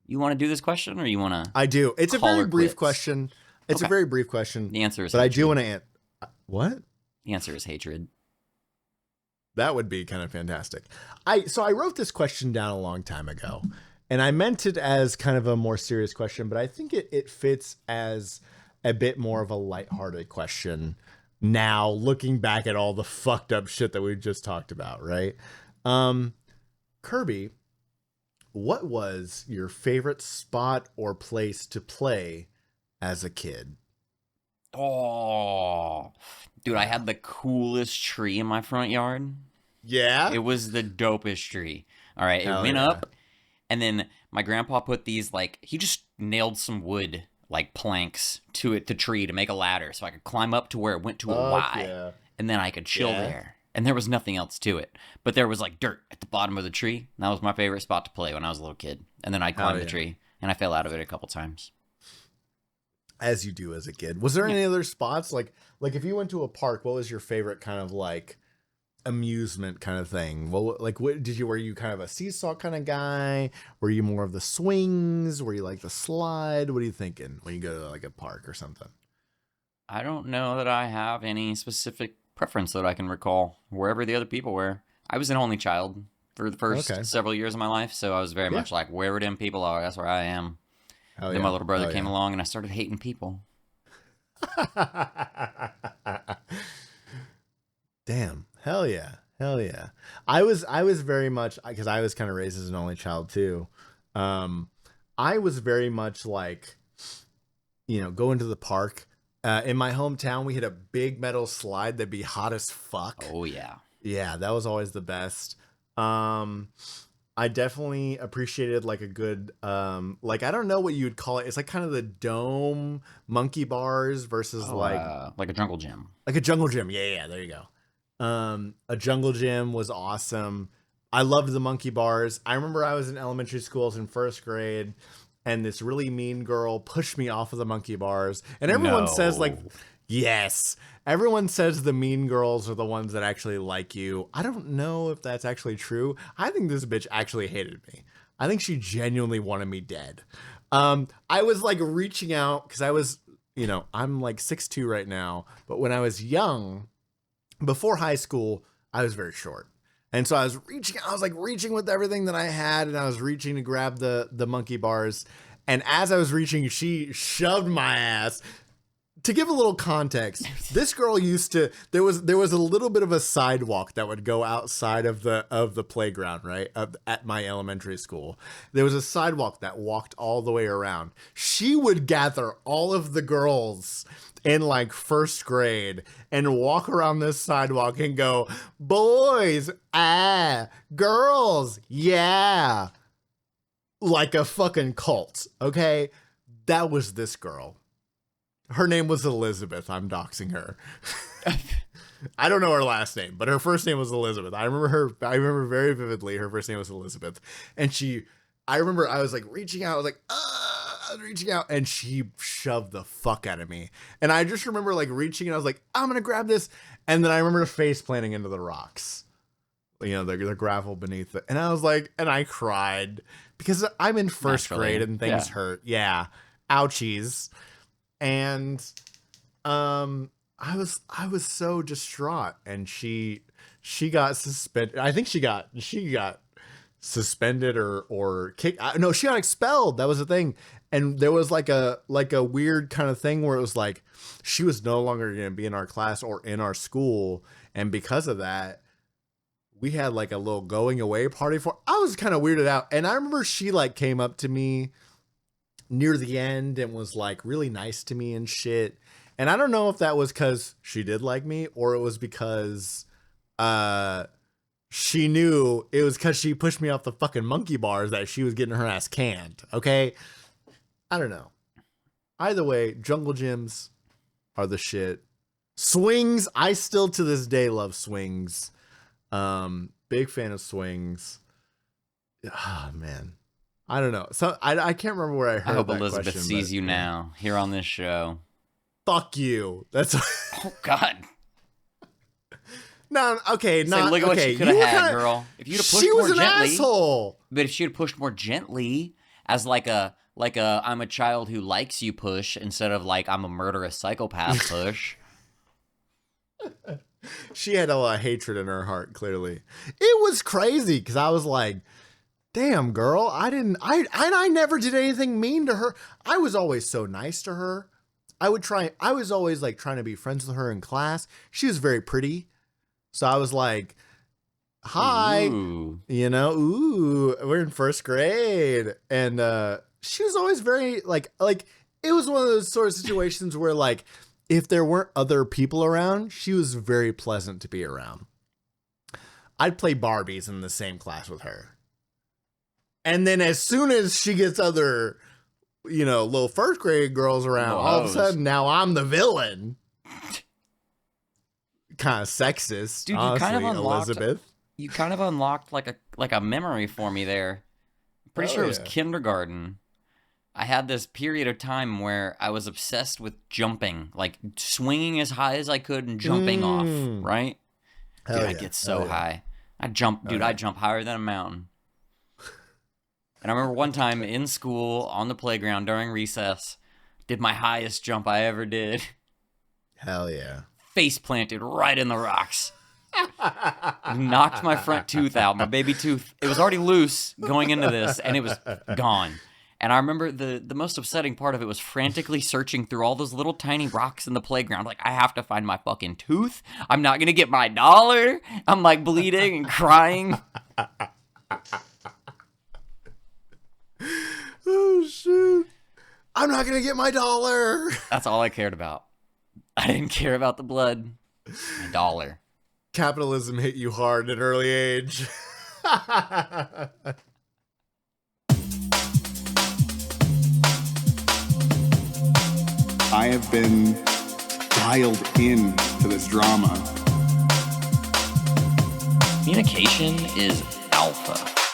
You want to do this question, or you want to? I do. It's a Call very or brief quits? question. It's a Okay. very brief question. The answer is But I do hatred. want to what? The answer is hatred. That would be kind of fantastic. I wrote this question down a long time ago, and I meant it as kind of a more serious question, but I think it fits as a bit more of a lighthearted question now, looking back at all the fucked up shit that we just talked about, right? Kirby, what was your favorite spot or place to play as a kid? Oh, dude, I had the coolest tree in my front yard. Yeah? It was the dopest tree. All right, it Hell went yeah. up, and then my grandpa put these, like, he just nailed some wood, like planks, to the tree to make a ladder so I could climb up to where it went to a Fuck Y, yeah. and then I could chill Yeah. there. And there was nothing else to it, but there was like dirt at the bottom of the tree. And that was my favorite spot to play when I was a little kid. And then I'd Hell climb the yeah. tree, and I fell out of it a couple times. As you do as a kid. Was there Yeah. any other spots like if you went to a park, what was your favorite kind of like amusement kind of thing? What were you kind of a seesaw kind of guy? Were you more of the swings? Were you like the slide? What are you thinking when you go to like a park or something? I don't know that I have any specific preference that I can recall. Wherever the other people were, I was an only child for the first Okay. several years of my life, so I was very Yeah. much like, wherever them people are, that's where I am. Hell Then yeah. my little brother Hell came yeah. along, and I started hating people. Damn. Hell yeah. Hell yeah. I was very much, because I was kind of raised as an only child too. I was very much like, going to the park. In my hometown, we had a big metal slide that'd be hot as fuck. Oh yeah. Yeah, that was always the best. I definitely appreciated like a good like I don't know what you'd call it. It's like kind of the dome monkey bars versus Oh, like a jungle gym. like a jungle gym. Yeah, there you go. A jungle gym was awesome. I loved the monkey bars. I remember I was in elementary school, I was in first grade, and this really mean girl pushed me off of the monkey bars. And everyone says like, No. yes, everyone says the mean girls are the ones that actually like you. I don't know if that's actually true. I think this bitch actually hated me. I think she genuinely wanted me dead. I was like reaching out because I was, I'm like 6'2" right now, but when I was young, before high school, I was very short. And so I was reaching with everything that I had, and I was reaching to grab the monkey bars. And as I was reaching, she shoved my ass. To give a little context, this girl there was a little bit of a sidewalk that would go outside of the playground, right? At my elementary school. There was a sidewalk that walked all the way around. She would gather all of the girls in like first grade and walk around this sidewalk and go, "Boys, girls, yeah." Like a fucking cult, okay? That was this girl. Her name was Elizabeth. I'm doxing her. I don't know her last name, but her first name was Elizabeth. I remember very vividly her first name was Elizabeth. And I remember I was like reaching out. I was like, I was reaching out, and she shoved the fuck out of me. And I just remember like reaching, and I was like, I'm going to grab this. And then I remember face planting into the rocks, the gravel beneath it. And I was like, and I cried because I'm in first Naturally, grade and things yeah. hurt. Yeah. Ouchies. And I was so distraught, and she got suspended. I think she got suspended or kicked. No, she got expelled. That was the thing. And there was like a weird kind of thing where it was like she was no longer going to be in our class or in our school, and because of that, we had like a little going away party for. I was kind of weirded out, and I remember she like came up to me near the end and was like really nice to me and shit. And I don't know if that was because she did like me, or it was because she knew it was because she pushed me off the fucking monkey bars that she was getting her ass canned. Okay. I don't know. Either way, jungle gyms are the shit. Swings. I still to this day love swings. Big fan of swings. Ah, man. I don't know. So I can't remember where I heard I hope that Elizabeth question, sees but- you now here on this show. Fuck you. That's Oh God! no. Okay, Say, not look at what okay. she could have You were had, kinda- girl. If you'd have pushed She was more an gently, asshole. but if she had pushed more gently as like a I'm a child who likes you push instead of like I'm a murderous psychopath push. She had a lot of hatred in her heart, clearly. It was crazy because I was like, damn, girl, I never did anything mean to her. I was always so nice to her. I was always like trying to be friends with her in class. She was very pretty. So I was like, hi, Ooh. we're in first grade. And she was always very like, it was one of those sort of situations where like, if there weren't other people around, she was very pleasant to be around. I'd play Barbies in the same class with her. And then as soon as she gets other, little first grade girls around, all of a sudden now I'm the villain. Kind of sexist, Dude, honestly, you kind of unlocked, Elizabeth. You kind of unlocked like a memory for me there. Pretty sure it was kindergarten. I had this period of time where I was obsessed with jumping, like swinging as high as I could and jumping off, right? Dude, I'd get so high. I'd jump higher than a mountain. And I remember one time in school on the playground during recess, did my highest jump I ever did. Hell yeah. Face planted right in the rocks. Knocked my front tooth out, my baby tooth. It was already loose going into this, and it was gone. And I remember the most upsetting part of it was frantically searching through all those little tiny rocks in the playground. Like, I have to find my fucking tooth. I'm not going to get my dollar. I'm like bleeding and crying. Oh, shoot. I'm not going to get my dollar. That's all I cared about. I didn't care about the blood. My dollar. Capitalism hit you hard at an early age. I have been dialed in to this drama. Communication is alpha.